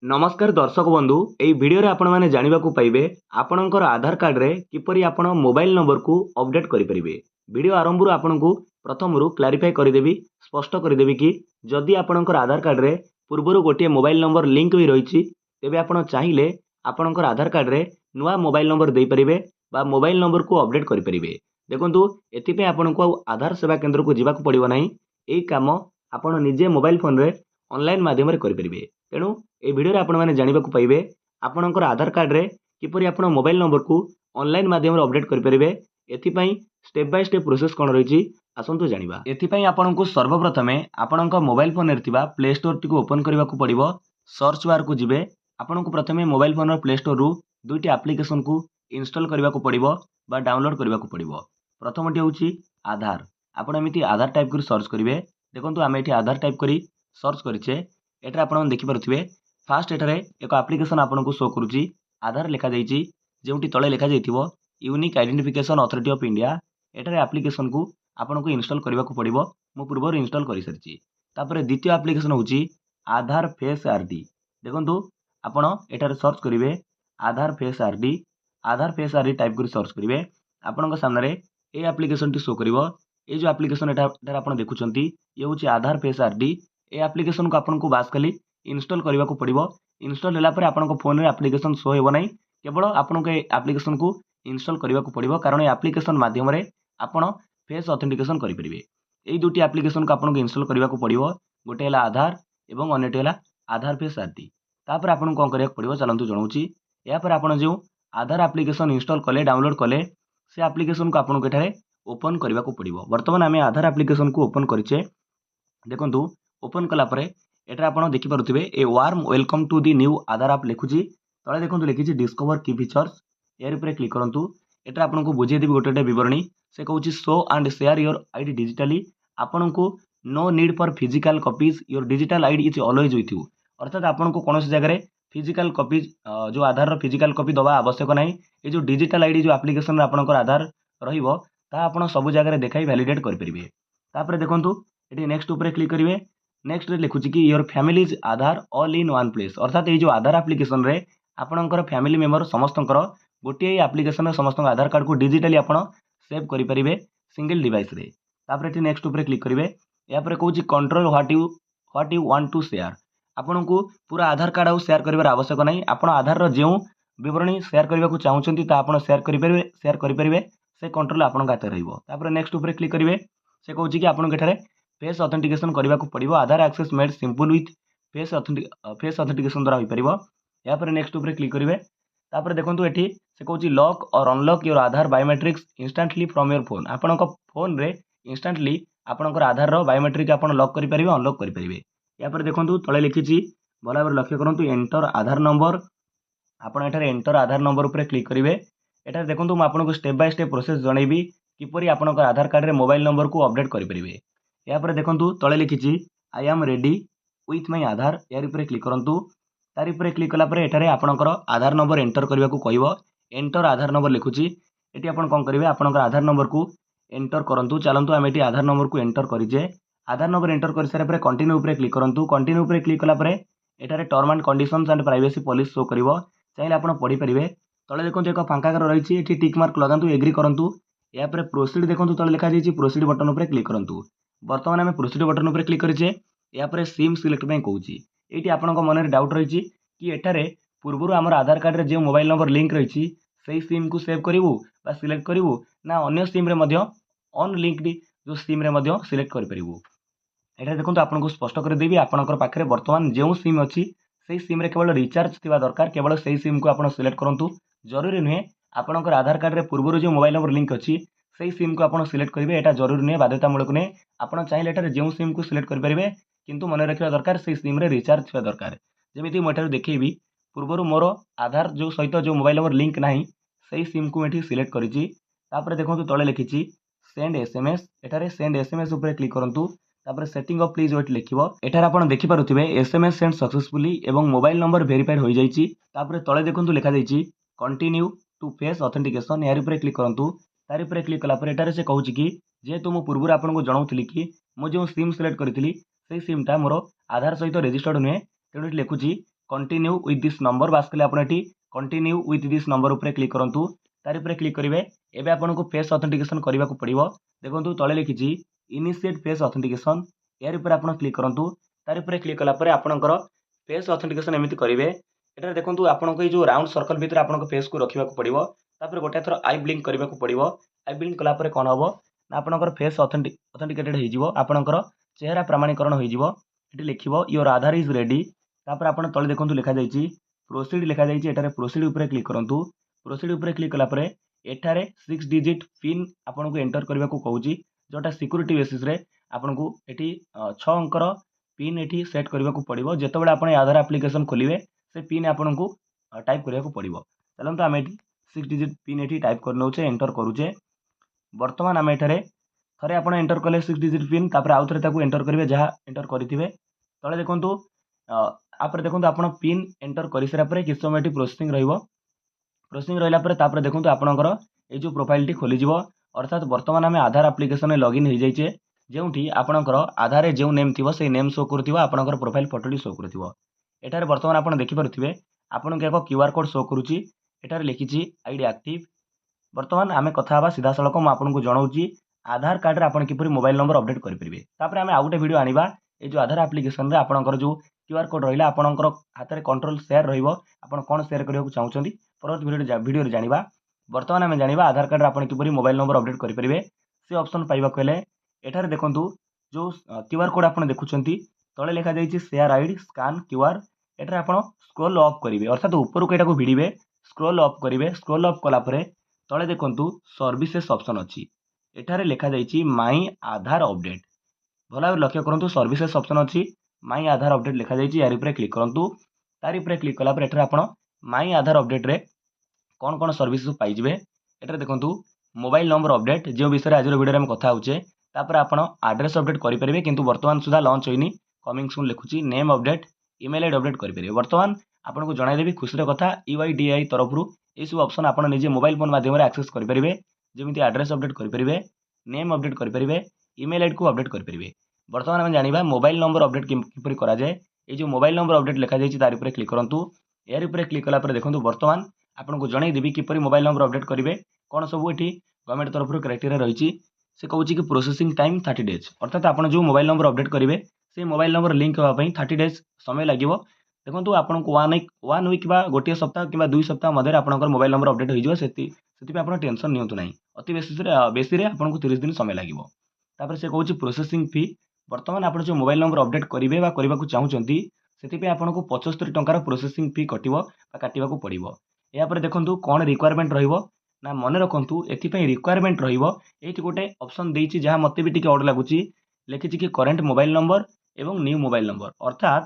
नमस्कार दर्शक बंधु एई भिडियो रे आपण माने जानिबाकू पाइबे आपणकर आधार कार्ड रे किपरि आपण मोबाइल नंबर को अपडेट करि परिबे। वीडियो आरंभ रु आपनकू प्रथम रु क्लैरिफाई करदेबी स्पष्ट करदेबी कि जदि आपणकर आधार कार्ड रे पूर्वरु गोटे मोबाइल नंबर लिंक होई रहिछि तेबे आपण चाहिले आपणकर आधार कार्ड रे नुआ मोबाइल नंबर देई परिबे बा मोबाइल नंबर को अपडेट करि परिबे। देखंतु एथिपे आपनकू आधार सेवा केंद्र को जिबाकू पड़िबो नाही। एई काम आपण निजे मोबाइल फोन रे ऑनलाइन माध्यम रे करि परिबे। तेणु ए भिडियो रे आपण माने जानिबाकू पाइबे आपणकर आधार कार्ड रे किपरि आपण मोबाइल नंबर को ऑनलाइन माध्यम रे अपडेट करि परिबे। एथिपई स्टेप बाय स्टेप प्रोसेस कोन रहिछि आसंतु जानिबा। एथिपई आपणकू सर्वप्रथमे आपणक मोबाइल फोन रे थिबा प्ले स्टोर टी को ओपन करबाकू पड़िबो। सर्च बार को जिबे आपणकू प्रथमे मोबाइल फोन रो प्ले स्टोर रु दुईटी एप्लीकेशन को इंस्टॉल करबाकू पड़िबो बा डाउनलोड करबाकू पड़िबो। प्रथमटी होछि आधार। आपण एमिति आधार टाइप कर सर्च करिवे। देखंतु आमे एठी आधार टाइप करी सर्च करिचे। एटा आपण देखि पारुथिबे फास्ट एठारे एक एप्लीकेशन आपनको शो करूची आधार लिखा जाइछि जेउटी तळे लिखा जाइथिबो unique identification authority of India. एठारे एप्लीकेशन को आपनको इंस्टॉल करबाकू पड़िबो। मु पूर्व इंस्टॉल करि सारिछि। तापर द्वितीय एप्लीकेशन होची आधार फेस आरडी। देखंतु आपण एठारे सर्च करिवे आधार फेस आरडी। आधार फेस आरडी टाइप कर सर्च करिवे आपनको सामने रे ए एप्लीकेशन टी शो करिवो। ए जो एप्लीकेशन एठारे आपण देखुचंती ये होची आधार फेस आरडी। ए एप्लीकेशन को आपनको बास खाली इंस्टॉल करबाकू पड़िबो। इंस्टॉल होला परे आपनको फोन रे एप्लीकेशन शो हेबो नै। केवल आपनको ए एप्लीकेशन को इंस्टॉल करबाकू पड़िबो कारण ए एप्लीकेशन माध्यम रे आपण फेस ऑथेंटिकेशन करि परिबे। एई दुटी एप्लीकेशन को आपनको इंस्टॉल करबाकू पड़िबो। गोटे हला आधार एवं अन्यटी हला आधार फेस आरडी। तापर आपनको कोन करिया पड़िबो चलंतु जणाउची। या पर आपण जो आधार एप्लीकेशन इंस्टॉल कले डाउनलोड कले से एप्लीकेशन को आपनको एठारे ओपन करबाकू पड़िबो। वर्तमान आमे आधार एप्लीकेशन को ओपन करिचे। देखंतु ओपन कला परे एटा आपण देखि पारुथिबे a warm welcome to the new Aadhaar app लिखुची। तळे देखंतु लिखिची डिस्कवर की फीचर्स। एयर ऊपर क्लिक करंतु। एटा आपनको बुझे देबी गोटेटे विवरणी। से कहूची show and share your ID digitally. आपनको no need for physical copies your digital ID is always with you. अर्थात आपनको कोनोसी जगह रे फिजिकल कॉपीज जो आधार रो फिजिकल कॉपी दबा आवश्यक नाही। ए जो डिजिटल आईडी जो एप्लीकेशन रे आपनकर आधार रहिबो ता आपण सब जगह रे देखाई वैलिडेट कर परिबे। तापर देखंतु एटी नेक्स्ट ऊपर क्लिक करिवे। नेक्स्ट रे लिखुची कि your family is Aadhaar all in one place. अर्थात ये जो आधार एप्लीकेशन रे आपणकर फैमिली मेंबर समस्तंकर गोटे एप्लीकेशन रे समस्त आधार कार्ड को डिजिटली आपण सेव करि परिबे सिंगल डिवाइस रे। तापर एटी नेक्स्ट ऊपर क्लिक करिवे। या पर कहूची control what you want to share. आपनको पूरा आधार कार्ड आउ शेयर करिवार आवश्यक नाही। आपण आधार रो जेउ विवरणी शेयर करबाकू चाहुचंती ता आपण शेयर करि परिबे से कंट्रोल आपण हाथ रहइबो। तापर नेक्स्ट ऊपर क्लिक करिवे। से कहूची कि आपण केठारे फेस ऑथेंटिकेशन करबाकू पड़िबो। Aadhaar access made simple with face authentication द्वारा होई परिबो। या पर नेक्स्ट ऊपर क्लिक करिवे। तापर देखंतु एठी से कहूची लॉक और unlock your Aadhaar biometrics instantly from your phone. आपणक फोन रे इंस्टेंटली आपणकर आधार रो बायोमेट्रिक आपण लॉक करि परिबे अनलॉक करि परिबे। या पर देखंतु तळे लिखिची भला भाबरे लक्ष्य करंतु एंटर आधार नंबर। आपण एठारे एंटर आधार नंबर ऊपर क्लिक करिवे। एठारे देखंतु म आपनको स्टेप बाय स्टेप प्रोसेस जणैबी किपरि आपणकर आधार कार्ड रे मोबाइल नंबर को अपडेट करि परिबे। या पर देखंतु तळे लिखिची I am ready with my Aadhaar. यार ऊपर क्लिक करंतु। तार ऊपर क्लिक कला परे एठारे आपणकर आधार number enter करबाकू कहइबो। Enter Aadhaar number लिखुची। Eighty आपण कोन करिवे आपणकर आधार नंबर को एंटर करंतु। चलंतु आमे एटी आधार नंबर को एंटर करिजे। आधार नंबर एंटर कर सारे परे कंटिन्यू ऊपर क्लिक करंतु। कंटिन्यू ऊपर क्लिक कला परे एठारे term and conditions and privacy policy show करिवो। चाहिले आपण पढि परिवे। तळे देखंतु एक फांका कर रहिछि एठी टिक मार्क लगांतु एग्री करंतु। या पर प्रोसीड देखंतु तळे लिखा जाइछि प्रोसीड बटन ऊपर क्लिक करंतु। वर्तमान आमे प्रोसीड बटन ऊपर क्लिक करिचे। या पर सिम सिलेक्ट पे कहूची। एठी आपनको मन रे डाउट रहिछि कि एठारे पूर्वरु हमर आधार कार्ड रे जे मोबाइल नंबर लिंक रहिछि सेही सिम को सेव करिवु बा सिलेक्ट करिवु ना अन्य सिम रे मध्य ऑन लिंक्ड जो सिम रे मध्य सिलेक्ट करि परिवु। एटा देखंतु आपनको स्पष्ट कर देबी आपनकर पाखरे वर्तमान जेउ सिम अछि सेही सिम रे केवल रिचार्ज थिबा दरकार। केवल सेही सिम को आपण सिलेक्ट करंतु। जरूरी नुहे आपनकर आधार कार्ड रे पूर्वरु जो मोबाइल नंबर लिंक अछि सेही सिम को आपण सिलेक्ट करिवे। एटा जरूरी नुहे बाध्यतामूलक नुहे। आपण चाहिले एटारे जेउ सिम को सिलेक्ट करि परिवे किंतु मन रखिबा दरकार सेही सिम रे रिचार्ज थिबा दरकार। जेमिति म एटारे देखैबी पूर्वरु मोर आधार जो सहित जो मोबाइल नंबर लिंक नाही सेही सिम को एठी सिलेक्ट करिछि। तापर देखंतु तळे लिखिछि सेंड एसएमएस। एटारे सेंड एसएमएस ऊपर क्लिक करंतु। तापर सेटिंग ऑफ प्लीज वेट लिखिबो। एटारे आपण देखि पारुथिबे एसएमएस सेंड सक्सेसफुली एवं मोबाइल नंबर वेरीफाइड होई जाईछि। तापर तळे देखंतु लिखा जाईछि कंटिन्यू टू फेस ऑथेंटिकेशन। यार ऊपर क्लिक करंतु। तार ऊपर क्लिक कला पर एटारे से कहूछि कि जेहेतु मु पूर्वरु आपनको जणाउथिली कि मु जो सिम सिलेक्ट करिथिली सेही सिम टा मोर आधार सहित रजिस्टर्ड नुहे। तेणु लिखुछि कंटिन्यू विथ दिस नंबर बास कले आपण एठी कंटिन्यू विथ दिस नंबर ऊपर क्लिक करंतु तारि ऊपर क्लिक करिवे एबे आपनको फेस ऑथेंटिकेशन करबा को पड़िबो देखंतु तळे लिखिछि इनिशिएट फेस ऑथेंटिकेशन यार ऊपर आपण क्लिक करंतु तारि ऊपर क्लिक कला परे आपनकर फेस ऑथेंटिकेशन एमिति करिवे एटा देखंतु आपनको ए जो राउंड सर्कल भीतर आपनको फेस को रखिबा को पड़िबो तापर गोटे थर आई ब्लिंक करबा को पड़िबो आई ब्लिंक कला परे कोन हबो ना आपनकर फेस ऑथेंटिकेटेड हे जिवो आपनकर चेहरा प्रमाणीकरण हो जिवो एटी लिखिबो योर आधार इज रेडी तापर आपण तळे देखंतु लिखा जाईछि प्रोसीड लिखा जाईछि एटारे प्रोसीड ऊपर क्लिक करंतु प्रोसीड ऊपर क्लिक कला परे एठारे 6 डिजिट पिन आपनको एंटर करबा को कहूछि जोटा सिक्योरिटी बेसिस रे आपनको एठी 6 अंकर पिन एठी सेट करबा को पड़िबो जेतेबेले आपण आधार एप्लिकेशन खोलिवे से पिन आपनको टाइप करबा को पड़िबो चलंतु आमे एठी 6 डिजिट पिन एठी टाइप कर नउचे एंटर करूचे वर्तमान आमे एठारे थरे आपण एंटर कले 6 डिजिट पिन तापर आउ थरे ताकू एंटर करिवे जहा एंटर करिथिबे तळे देखंतु आपरे देखंतु आपण पिन एंटर करि सरा परे किछ समय एठी प्रोसेसिंग रहइबो प्रोसेसिंग रहिला परे तापर देखंतु आपनकर ए जो प्रोफाइल टी खोली जिवो अर्थात वर्तमान आमे आधार एप्लिकेशन लॉगिन हो जाइए जोठी आपणकर आधार जो नेम थी से नेम शो करुव आपणकर प्रोफाइल फोटोटी शो करुव एठार बर्तमान आप देखिपे आपन एक क्यूआर कोड शो करुच्ची एठार लिखी आईडी एक्टिव बर्तमान आम कथा सीधा सड़क मुझे जनाऊँगी आधार कार्ड आप किपर मोबाइल नंबर अपडेट करेंगे तापर आम आउ गोटे वीडियो आनिबा ये जो आधार एप्लिकेशन आपणकर जो क्यूआर कोड रहा आपणकर हाथ में कंट्रोल शेयर रहा कौन शेयर करने चाहते परवर्त वीडियो जाना बर्तमान आम जाना आधार कार्ड आप किपर मोबाइल नंबर अपडेट करेंगे से ऑप्शन पाइबा हेले एठार देखंतु जो क्यूआर कोड आप देखुंत तले लिखा जाइए शेयर आईडी स्कान क्यूआर एठार आप स्क्रोल अप करेंगे अर्थात ऊपर को यहाँ भिड़े स्क्रोल अप करेंगे स्क्रोल अप कलापर तले देखंतु सर्विसेस ऑप्शन अच्छी एठार लिखा जाइए माई आधार अपडेट भल भाव लक्ष्य करूँ सर्विसेस ऑप्शन अच्छी माई आधार अपडेट लिखा जाइए यार ऊपर क्लिक करूँ तार ऊपर क्लिक कलापर एठार आप माई आधार अपडेट रे कौन कौन सर्विस पाइबे एठार देखंतु मोबाइल नंबर अपडेट जो विषय आज वीडियो में कथा होचे तापर आपण एड्रेस अपडेट करेंगे किंतु वर्तमान सुधा लॉन्च होइनी कमिंग सून लिखुची name update email ID update करेंगे वर्तमान आपको जनईदेवी खुशी कथा यूआईडीआई तरफ ये सब ऑप्शन आप निजे मोबाइल फोन माध्यम एक्सेस करेंगे जमी एड्रेस अपडेट करेंगे नेम अपडेट करेंगे ईमेल आईडी को अपडेट करेंगे वर्तमान आम जाना मोबाइल नंबर अपडेट किपर कराए ये जो मोबाइल नंबर अपडेट लिखा जाइए तार ऊपर क्लिक करूँ यार ऊपर क्लिक कलापर देखो वर्तमान आपको जनईदेवी किपर मोबाइल नंबर अपडेट करेंगे कौन सब ये गवर्नमेंट तरफ क्राइटेरिया रही से कहूँ कि प्रोसेसिंग टाइम 30 डेज अर्थात आप जो मोबाइल नंबर अपडेट करेंगे से मोबाइल नंबर लिंक होगापी 30 डेज समय लगे देखो आपको वन वीक गोटे सप्ताह कि 2 सप्ताह मध्य आपंकर मोबाइल नंबर अपडेट हो टेंशन नियंतु ना अति बेसी आपको 30 दिन समय लगे से कहूँ प्रोसेसिंग फी बर्तमान आप जो मोबाइल नंबर अपडेट करेंगे करने को चाहते से आपको 75 टंकार प्रोसेसिंग फी कटो काटा पड़ो यापर देखो कौन रिक्वायरमेंट ना मन रखु एपाई रिक्वायरमेंट रही गोटे ऑप्शन देती जहाँ मत भी अड लगुच लिखी कि करेन्ट मोबाइल नंबर एवं न्यू मोबाइल नंबर अर्थात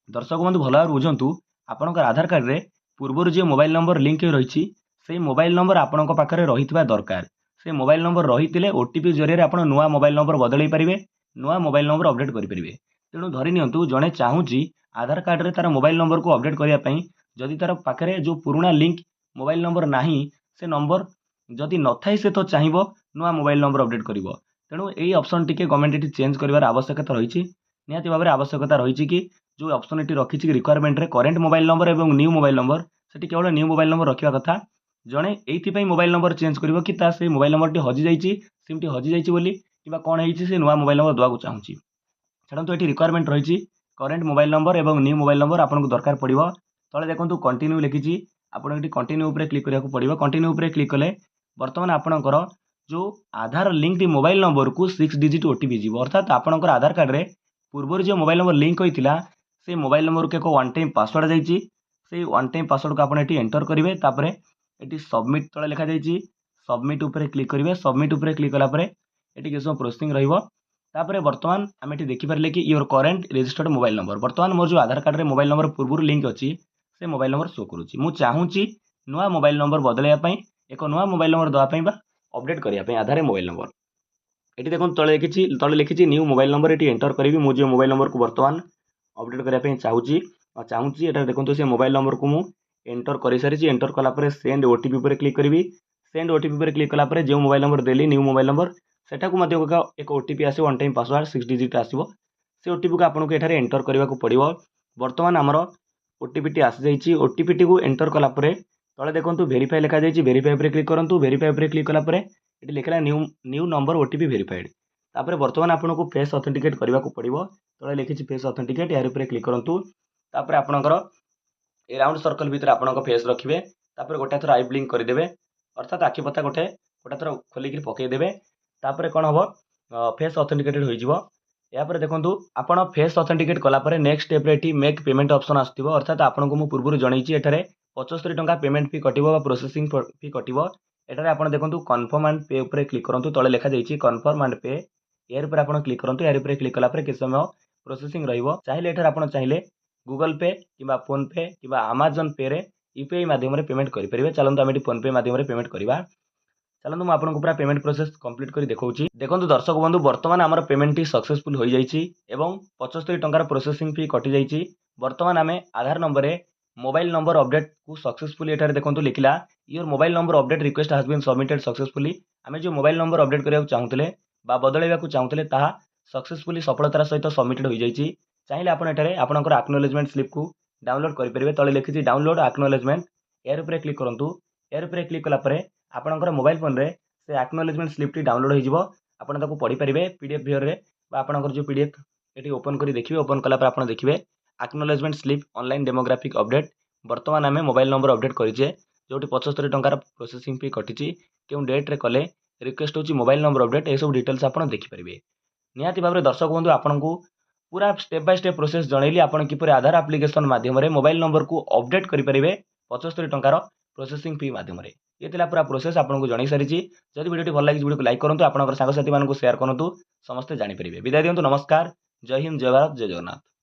दर्शक बंधु भल भाव बुझंतु आपनकर आधार कार्ड रे पूर्वर जो मोबाइल नंबर लिंक रही से मोबाइल नंबर आपण पाखे रही दरकार से मोबाइल नंबर रही ओटीपी जरिए आप नुआ मोबाइल नंबर बदल पारे नुआ मोबाइल नंबर अपडेट करेंगे तेणु धरी नियंतु जड़े चाहूँगी आधार कार्ड रे तार मोबाइल नंबर को अपडेट करने जदि तार पाखे जो पुराना लिंक मोबाइल नंबर नाही से नंबर जदि न थाई से तो चाहिए नुआ मोबाइल नंबर अपडेट कर तेणु यही ऑप्शन टी गवर्नमेंट ये चेंज कर आवश्यकता रही निहाती भाव में आवश्यकता रही कि जो ऑप्शन ये रखी रिक्वायरमेंट रे करेन्ट मोबाइल नंबर और न्यू मोबाइल नंबर से केवल न्यू मोबाइल नंबर रखा कथा जड़े ये मोबाइल नंबर चेंज कर कि मोबाइल नंबर टी हजि जाइए सिम टी हजि जाइए कि कौन है नुआ मोबाइल नंबर देवाक चाहूँगी छाड़ू ये रिक्वायरमेंट रही करेन्ट मोबाइल नंबर और न्यू मोबाइल नंबर आपको दरकार पड़ो तले देखो कंटिन्यू लिखी आपको कंटिन्यू उपर क्लिक करा पड़ो कंटिन्यू उपर क्लिक कले बर्तमान आपणकर जो आधार लिंक मोबाइल नंबर को 6 डिजिट ओटीपी जीव अर्थात आपणकर आधार कार्ड रे पूर्व जो मोबाइल नंबर लिंक होता से मोबाइल नंबर को एक वन टाइम पासवर्ड जाइए से वन टाइम पासवर्ड को आप एंटर करेंगे तापर ये सबमिट तले लिखा जाइए सबमिट उपर क्लिक करेंगे सबमिट उपर क्लिक कलापर ये किस प्रोसेसिंग रहा बर्तमान आम ये देखिपारे कि your current registered mobile number बर्तमान मोर जो आधार कार्ड रे मोबाइल नंबर पूर्व लिंक अच्छी से मोबाइल नंबर शो करुच्ची मुझे चाहूँगी नुआ मोबाइल नंबर बदलवाई एक नुआ मोबाइल नंबर देवाई अपडेट करने आधार मोबाइल नंबर ये देखो तले लिखी न्यू मोबाइल नंबर ये एंटर करी मुझे मोबाइल नंबर को बर्तमान अपडेट करने चाहूँगी ये देखो से मोबाइल नंबर को मुझे एंटर कर सारी एंटर कलापर सेंड ओटीपी पर क्लिक करी सेंड ओटीपी पर क्लिक कलापर जो मोबाइल नंबर देली न्यू मोबाइल नंबर सेटा को एक ओटीपी आस वन टाइम पासवर्ड 6 डिजिट आसो से ओटीपी को आपको ये एंटर करने को पड़ो बर्तमान आमर ओटीपी आसी जाइए। ओटीपी को एंटर कलापर तले देखो वेरीफाई लिखा जाइए। वेरीफाई पर क्लिक करूँ। वेरीफाई पर क्लिक कलापर ये लिखला new new number OTP verified. तापर बर्तमान आपको फेस ऑथेंटिकेट करने को पड़ो। तले लिखी फेस ऑथेंटिकेट यार ऊपर क्लिक करूँ। तापर आपणकर ए राउंड सर्कल भितर आपणक फेस रखिए। तापर गोटे थर आई ब्लिंक करदे अर्थात आखि पता गोटे गोटे थर खोलिक पकईदे। तापर कौन हम फेस ऑथेंटिकेटेड हो यापर देखो आपड़ फेस ऑथेंटिकेट कलापर नेक्स्ट स्टेप रे मेक पेमेंट ऑप्शन आसो। अर्थात आपको मुझे पूर्व जनईची एठारे 75 टंका पेमेंट फी कटिबो बा प्रोसेसिंग फी कटिबो। एठारे आपण देखो कन्फर्म एंड पे ऊपर क्लिक करूँ। तले लिखा जाइए कन्फर्म एंड पे यार ऊपर आप क्लिक करूँ। यार ऊपर क्लिक कलापर किस समय प्रोसेसिंग रहिबो। चाहिए एठारे आपण चाहिए गूगल पे कि फोन पे कि अमेजन पे रे यूपीआई माध्यम पेमेंट करेंगे। चलते आम फोन पे माध्यम पेमेंट करवा। चलते मुझे आपको पूरा पेमेंट प्रोसेस कंप्लीट कर देखा। देखो दर्शक बंधु बर्तमान आम पेमेंट सक्सेसफुल हो जाइए और 75 टंकार प्रोसेसिंग फी कटि जाइए। बर्तमान आम Aadhaar number mobile number update को सक्सेसफुली एठारे देखो लिखला your mobile number update request has been submitted successfully. आम जो मोबाइल नंबर अपडेट करने चाहूले बदलैया चाहूले ताहा सक्सेसफुली सफलतार सहित सबमिटेड हो जाइए। चाहिए आप आपंकर आक्नोलेजमेंट स्लिप को डाउनलोड करेंगे। तले लिखी डाउनलोड आक्नोलेजमेंट यार ऊपर क्लिक करूँ। यार ऊपर क्लिक कलापर आपंकर मोबाइल फोन रे से आक्नोलेजमेंट स्लिप्टी डाउनलोड हो आपको पढ़ी पारे पीडीएफ व्यूअर रे आपंकर जो पीडीएफ ये ओपन कर देखिए। ओपन कलापर आप देखिए आक्नोलेजमेंट स्लिप ऑनलाइन डेमोग्राफिक अपडेट। बर्तमान आम मोबाइल नंबर अपडेट करें जो 75 टंकार प्रोसेसिंग फी कटी क्यों डेट रे कले रिक्वेस्ट होची मोबाइल नंबर अपडेट ये सब डिटेल्स आप देखिपारे। निहाती भाव में दर्शक बंधु आपन को पूरा स्टेप बाय स्टेप प्रोसेस जनइली आपन किपर आधार एप्लिकेशन माध्यम मोबाइल नंबर को अपडेट करेंगे 75 टंकार प्रोसेसिंग फी माध्यम। ये पूरा प्रोसेस आपको जन सारी। जब वीडियो भल लगी वीडियो को लाइक करूँ। आप सांगसाथी मानक शेयर करूँ समस्ते जानीपर। विदाय दिंतु। नमस्कार। जय हिंद, जय भारत, जय जगन्नाथ।